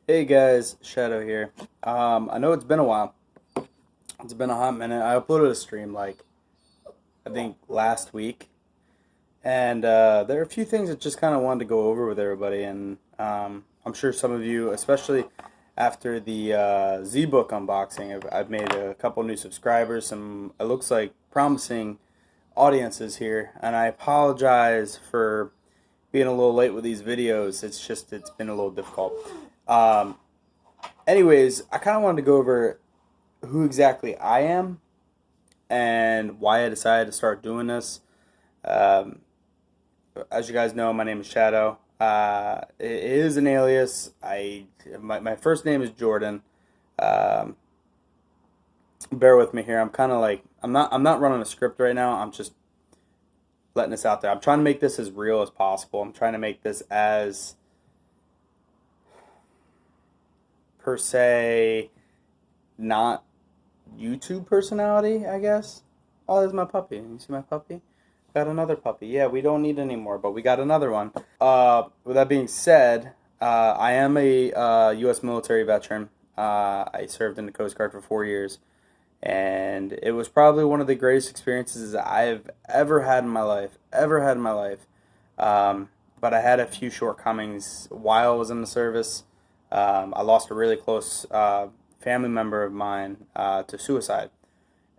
Hey guys, Shadow here. I know it's been a while. It's been a hot minute. I uploaded a stream I think last week, and there are a few things that just kind of wanted to go over with everybody, and I'm sure some of you, especially after the Z-Book unboxing, I've made a couple new subscribers, some it looks like promising audiences here, and I apologize for being a little late with these videos. It's been a little difficult. Anyways, I kind of wanted to go over who exactly I am and why I decided to start doing this. As you guys know, my name is Shadow. It is an alias. My first name is Jordan. Bear with me here. I'm kind of like I'm not running a script right now. I'm just letting this out there. I'm trying to make this as real as possible. I'm trying to make this as per se not YouTube personality, I guess. Oh, there's my puppy. You see my puppy? Got another puppy. Yeah, we don't need any more, but we got another one. With that being said, I am a U.S. military veteran. I served in the Coast Guard for 4 years, and it was probably one of the greatest experiences I've ever had in my life. But I had a few shortcomings while I was in the service. I lost a really close family member of mine to suicide.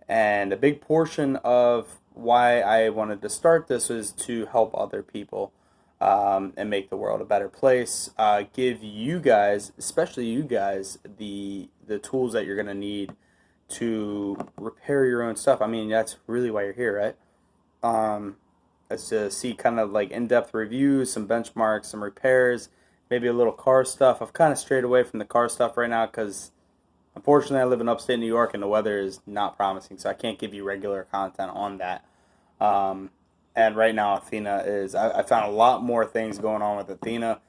And a big portion of why I wanted to start this was to help other people and make the world a better place. Give you guys, especially you guys, the tools that you're going to need to repair your own stuff. I mean, that's really why you're here, right? It's to see kind of like in-depth reviews, some benchmarks, some repairs, maybe a little car stuff. I've kind of strayed away from the car stuff right now because, unfortunately, I live in upstate New York and the weather is not promising, so I can't give you regular content on that. And right now, Athena is... I found a lot more things going on with Athena.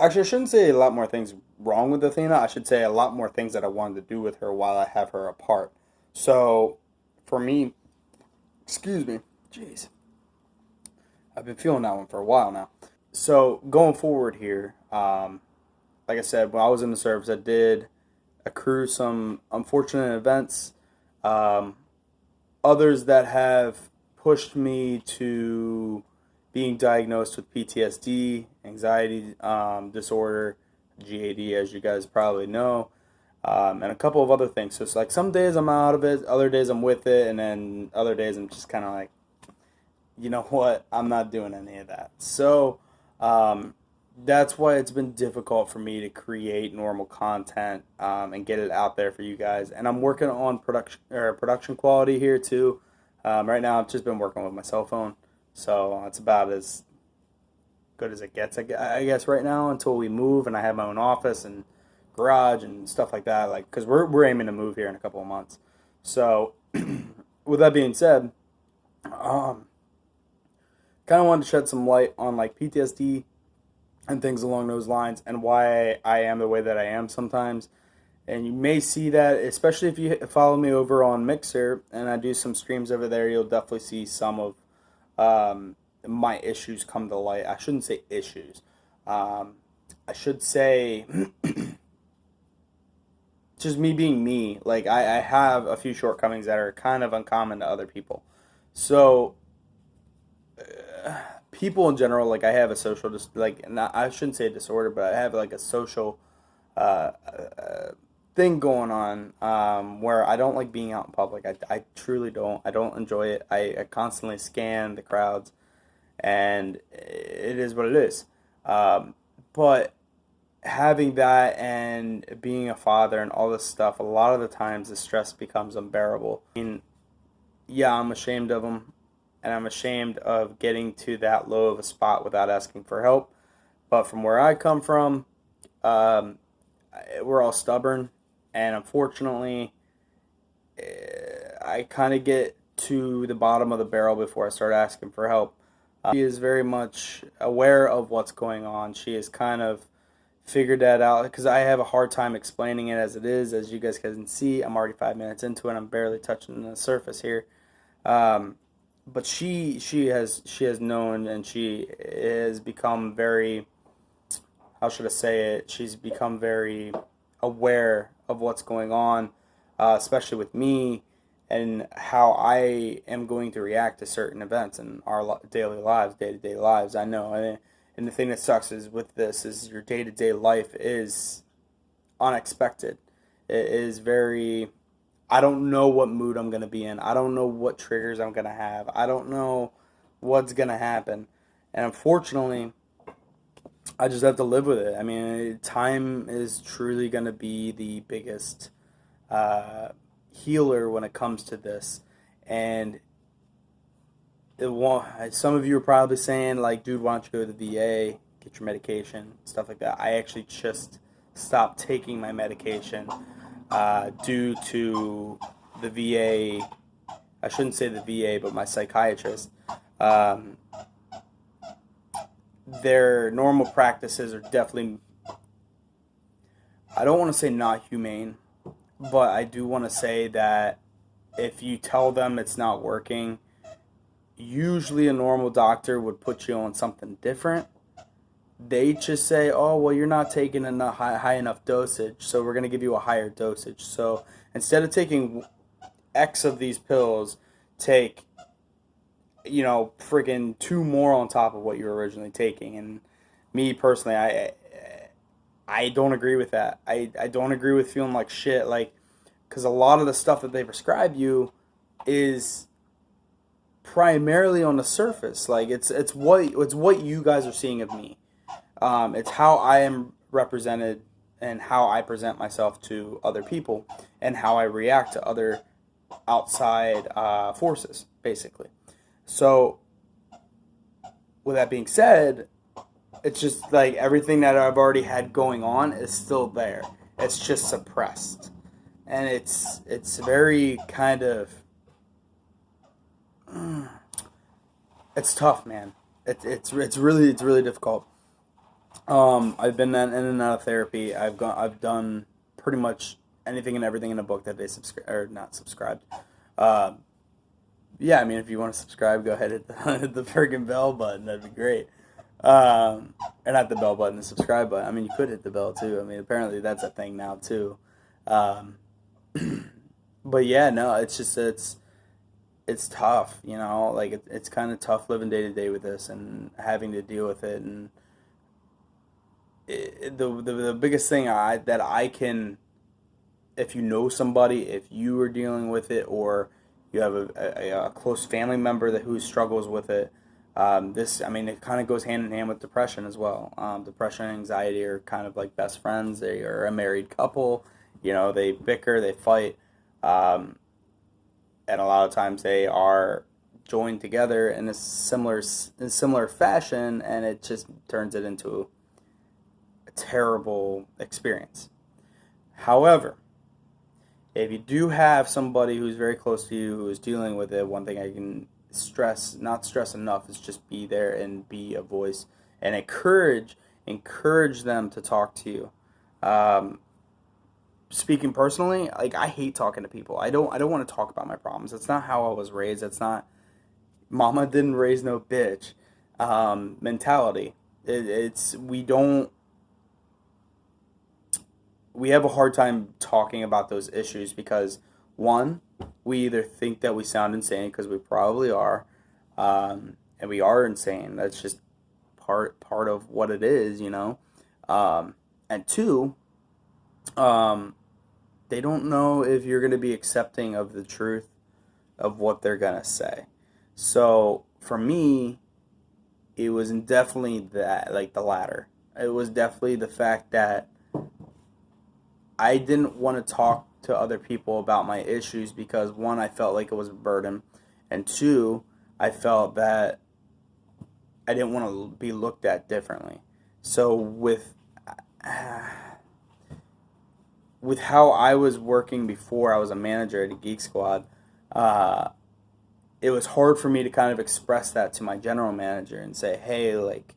Actually, I shouldn't say a lot more things wrong with Athena. I should say a lot more things that I wanted to do with her while I have her apart. So, for me... Excuse me. Jeez. I've been feeling that one for a while now. So, going forward here, like I said, when I was in the service, I did accrue some unfortunate events. Others that have pushed me to being diagnosed with PTSD, anxiety disorder, GAD, as you guys probably know, and a couple of other things. So it's like some days I'm out of it, other days I'm with it, and then other days I'm just kind of like, you know what, I'm not doing any of that. So that's why it's been difficult for me to create normal content and get it out there for you guys. And I'm working on production quality here too. Right now, I've just been working with my cell phone, so that's about as good as it gets, I guess, right now until we move and I have my own office and garage and stuff like that. Like, because we're aiming to move here in a couple of months. So, with that being said, kind of wanted to shed some light on like PTSD and things along those lines, and why I am the way that I am sometimes. And you may see that, especially if you follow me over on Mixer, and I do some streams over there, you'll definitely see some of my issues come to light. I shouldn't say issues. I should say just me being me. Like, I have a few shortcomings that are kind of uncommon to other people. So, people in general, like, I have a social, I shouldn't say disorder, but I have like a social thing going on where I don't like being out in public. I truly don't. I don't enjoy it. I constantly scan the crowds, and it is what it is. But having that and being a father and all this stuff, a lot of the times the stress becomes unbearable. I mean, yeah, I'm ashamed of them, and I'm ashamed of getting to that low of a spot without asking for help. But from where I come from, we're all stubborn, and unfortunately, I kind of get to the bottom of the barrel before I start asking for help. She is very much aware of what's going on. She has kind of figured that out, because I have a hard time explaining it as it is. As you guys can see, I'm already 5 minutes into it. I'm barely touching the surface here. but she has known, and she has become very, how should I say it? She's become very aware of what's going on, especially with me and how I am going to react to certain events in our daily lives, day to day lives. I know, and the thing that sucks is with this is your day to day life is unexpected. It is very. I don't know what mood I'm gonna be in. I don't know what triggers I'm gonna have. I don't know what's gonna happen, and unfortunately, I just have to live with it. I mean, time is truly going to be the biggest uh, healer when it comes to this. And some of you are probably saying, like, dude, why don't you go to the VA, get your medication, stuff like that. I actually just stopped taking my medication due to the VA. I shouldn't say the VA, but my psychiatrist. Um, their normal practices are definitely, I don't want to say not humane, but I do want to say that if you tell them it's not working, usually a normal doctor would put you on something different. They just say, oh, well, you're not taking a high enough dosage, so we're going to give you a higher dosage. So instead of taking X of these pills, take, friggin' two more on top of what you were originally taking. And me personally, I don't agree with that. I don't agree with feeling like shit, like, because a lot of the stuff that they prescribe you is primarily on the surface. Like, it's what you guys are seeing of me. It's how I am represented and how I present myself to other people and how I react to other outside forces, basically. So, with that being said, it's just like everything that I've already had going on is still there. It's just suppressed, and it's very kind of it's tough, man. It's really difficult. I've been in and out of therapy. I've done pretty much anything and everything in the book that they subscribe or not subscribed. Uh, yeah, I mean, if you want to subscribe, go ahead and hit the friggin' bell button. That'd be great. And not the bell button, the subscribe button. I mean, you could hit the bell too. I mean, apparently that's a thing now too. Um, but yeah, no, it's just it's tough, Like it's kind of tough living day to day with this and having to deal with it. And the biggest thing that I can, if you know somebody, if you are dealing with it, or you have a close family member who struggles with it, I mean, it kind of goes hand in hand with depression as well. Depression and anxiety are kind of like best friends. They are a married couple. They bicker, they fight, and a lot of times they are joined together in a similar fashion, and it just turns it into a terrible experience. However, if you do have somebody who's very close to you who is dealing with it, one thing I can not stress enough, is just be there and be a voice and encourage them to talk to you. Speaking personally, like, I hate talking to people. I don't want to talk about my problems. That's not how I was raised. That's not mama didn't raise no bitch mentality. It's we have a hard time talking about those issues because, one, we either think that we sound insane, because we probably are, and we are insane. That's just part of what it is, and two, they don't know if you're going to be accepting of the truth of what they're going to say. So for me, it was definitely that, like, the latter. It was definitely the fact that I didn't want to talk to other people about my issues because, one, I felt like it was a burden, and two, I felt that I didn't want to be looked at differently. So with how I was working before I was a manager at a Geek Squad, it was hard for me to kind of express that to my general manager and say, hey, like,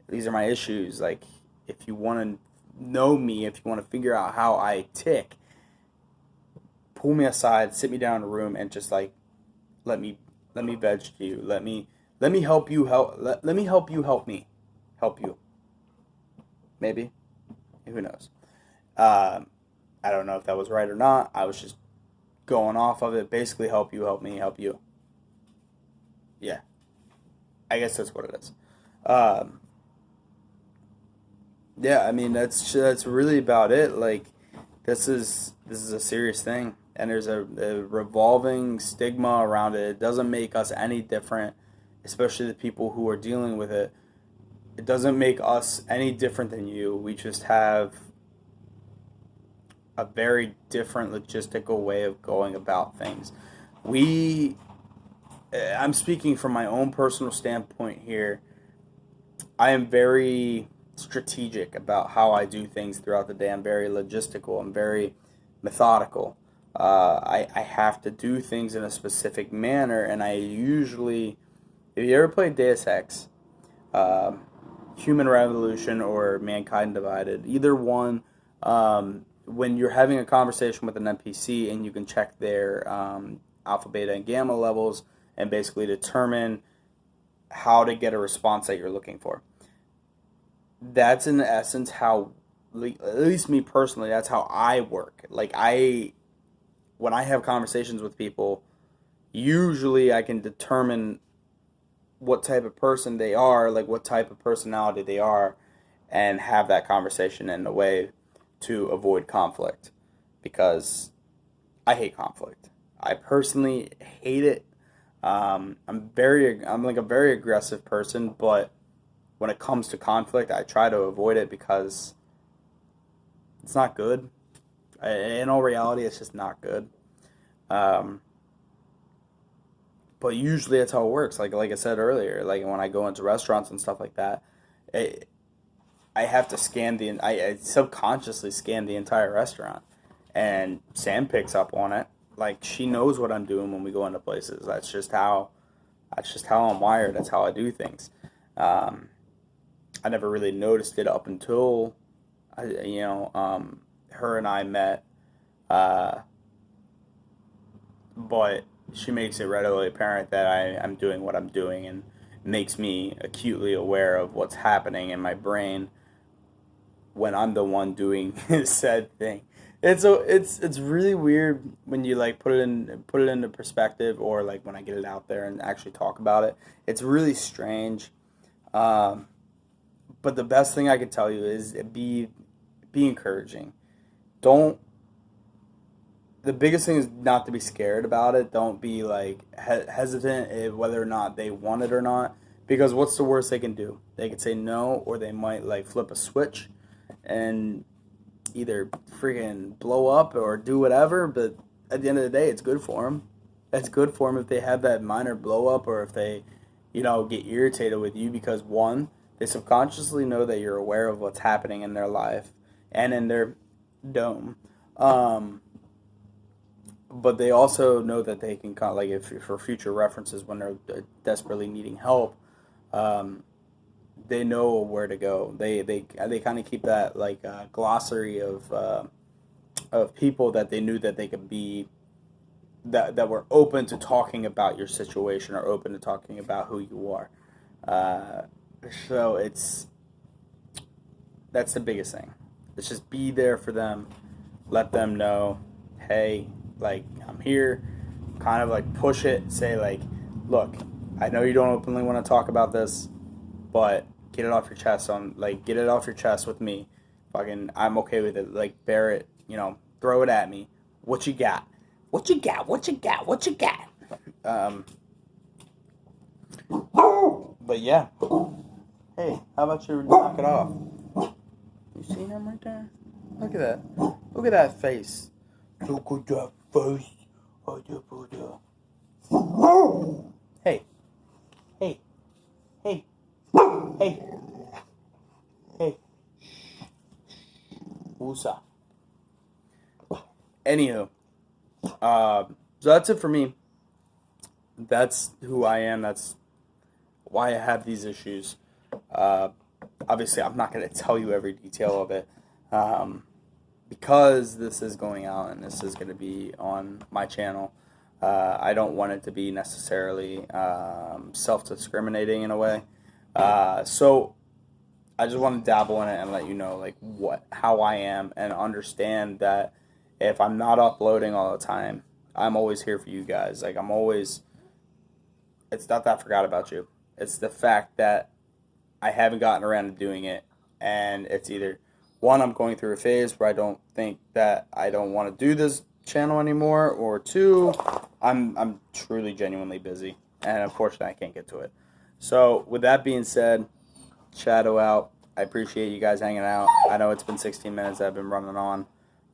these are my issues. Like, if you want to know me, if you want to figure out how I tick, pull me aside, sit me down in a room, and just, like, let me Let me veg to you. Let me help you let me help you help me. Help you. Maybe. Who knows? I don't know if that was right or not. I was just going off of it. Basically, help you, help me, help you. Yeah. I guess that's what it is. Yeah, I mean that's really about it. Like this is a serious thing, and there's a revolving stigma around it. It doesn't make us any different, especially the people who are dealing with it. It doesn't make us any different than you. We just have a very different logistical way of going about things. I'm speaking from my own personal standpoint here. I am very strategic about how I do things throughout the day. I'm very logistical. I'm very methodical. I have to do things in a specific manner, and I usually, if you ever played Deus Ex, Human Revolution or Mankind Divided, either one, when you're having a conversation with an NPC and you can check their alpha, beta, and gamma levels and basically determine how to get a response that you're looking for. That's in essence how, at least me personally, that's how I work. Like when I have conversations with people, usually I can determine what type of person they are, like what type of personality they are, and have that conversation in a way to avoid conflict, because I hate conflict. I personally hate it. I'm like a very aggressive person, but when it comes to conflict, I try to avoid it because it's not good. In all reality, it's just not good. But usually that's how it works. Like I said earlier, like when I go into restaurants and stuff like that, I have to I subconsciously scan the entire restaurant, and Sam picks up on it. Like she knows what I'm doing when we go into places. That's just how I'm wired. That's how I do things. I never really noticed it up until, her and I met. But she makes it readily apparent that I'm doing what I'm doing, and makes me acutely aware of what's happening in my brain when I'm the one doing said thing. It's really weird when you like put it into perspective, or like when I get it out there and actually talk about it. It's really strange. But the best thing I can tell you is be encouraging. The biggest thing is not to be scared about it. Don't be like hesitant whether or not they want it or not, because what's the worst they can do? They can say no, or they might like flip a switch and either freaking blow up or do whatever. But at the end of the day, it's good for them. It's good for them if they have that minor blow up, or if they, get irritated with you, because one, they subconsciously know that you're aware of what's happening in their life and in their dome. But they also know that they can kind of, like, if for future references when they're desperately needing help, they know where to go. They kind of keep that like glossary of people that they knew that they could be, that were open to talking about your situation, or open to talking about who you are. So that's the biggest thing. Let's just be there for them. Let them know, hey, like, I'm here. Kind of like push it. Say like, look, I know you don't openly want to talk about this, but get it off your chest get it off your chest with me. Fucking, I'm okay with it. Like, bear it, throw it at me. What you got? What you got? What you got? What you got? But yeah. Hey, how about you knock it off? You see him right there? Look at that. Look at that face. Look at that face. Hey. Hey. Hey. Hey. Hey. Woosah. Anywho. So that's it for me. That's who I am. That's why I have these issues. Obviously, I'm not going to tell you every detail of it, because this is going out and this is going to be on my channel. I don't want it to be necessarily self-discriminating in a way. So I just want to dabble in it and let you know like how I am, and understand that if I'm not uploading all the time, I'm always here for you guys. Like it's not that I forgot about you. It's the fact that I haven't gotten around to doing it, and it's either one, I'm going through a phase where I don't think that I don't want to do this channel anymore, or two, I'm truly genuinely busy, and unfortunately I can't get to it. So with that being said, shadow out. I appreciate you guys hanging out. I know it's been 16 minutes that I've been running on,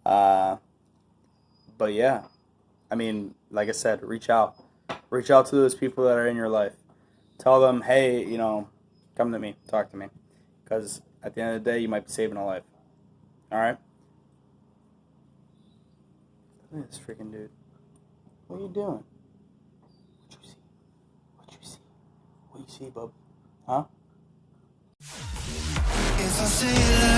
but yeah, I mean, like I said, reach out to those people that are in your life. Tell them, hey, come to me, talk to me, because at the end of the day, you might be saving a life. All right. Look at this freaking dude. What are you doing? What you see? What you see? What you see, bub? Huh? If I say